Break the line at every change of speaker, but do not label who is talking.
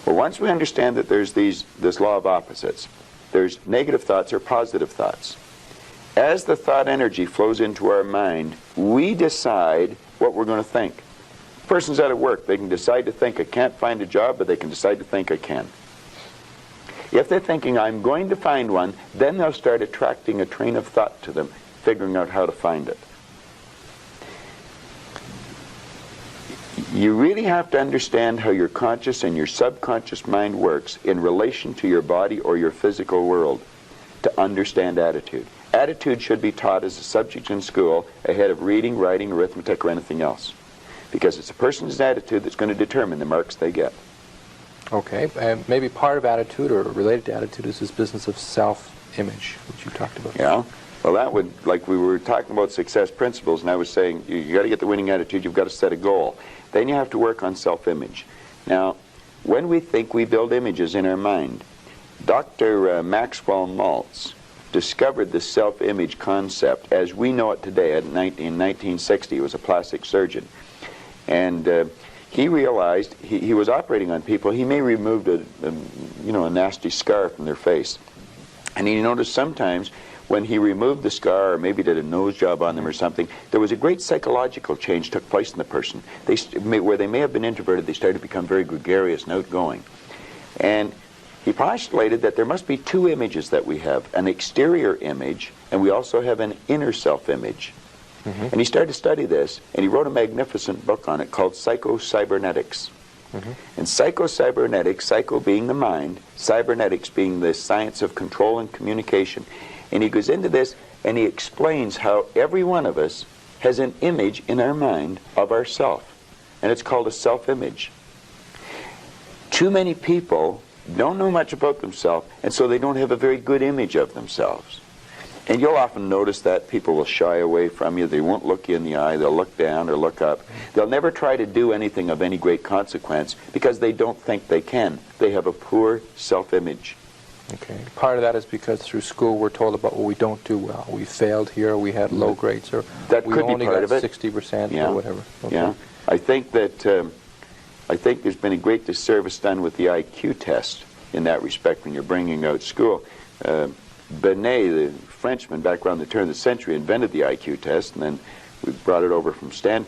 Well, once we understand that there's this law of opposites, there's negative thoughts or positive thoughts. As the thought energy flows into our mind, we decide what we're going to think. A person's out of work. They can decide to think, I can't find a job, but they can decide to think, I can. If they're thinking, I'm going to find one, then they'll start attracting a train of thought to them, figuring out how to find it. You really have to understand how your conscious and your subconscious mind works in relation to your body or your physical world to understand attitude. Attitude should be taught as a subject in school ahead of reading, writing, arithmetic, or anything else. Because it's a person's attitude that's going to determine the marks they get.
Okay, maybe part of attitude or related to attitude is this business of self-image, which you talked about.
Yeah. Well, that would, like we were talking about success principles, and I was saying you got to get the winning attitude, you've got to set a goal. Then you have to work on self-image. Now, when we think, we build images in our mind. Dr. Maxwell Maltz discovered the self-image concept as we know it today. In 1960, he was a plastic surgeon. And he realized he was operating on people. He may have removed a nasty scar from their face. And he noticed sometimes when he removed the scar or maybe did a nose job on them or something, there was a great psychological change took place in the person. Where they may have been introverted, they started to become very gregarious and outgoing. And he postulated that there must be two images that we have, an exterior image, and we also have an inner self-image. And he started to study this, and he wrote a magnificent book on it called Psycho-Cybernetics. And psycho-cybernetics, psycho being the mind, cybernetics being the science of control and communication. And he goes into this, and he explains how every one of us has an image in our mind of ourself. And it's called a self-image. Too many people don't know much about themselves, and so they don't have a very good image of themselves. And you'll often notice that people will shy away from you. They won't look you in the eye. They'll look down or look up. They'll never try to do anything of any great consequence because they don't think they can. They have a poor self-image.
Okay. Part of that is because through school we're told about what we don't do well. We failed here, we had low grades, or
that
we
could
only
be part
got
of it.
60%
Yeah.
or whatever. Okay.
Yeah. I think there's been a great disservice done with the IQ test in that respect when you're bringing out school. Binet, the Frenchman, back around the turn of the century, invented the IQ test, and then we brought it over from Stanford.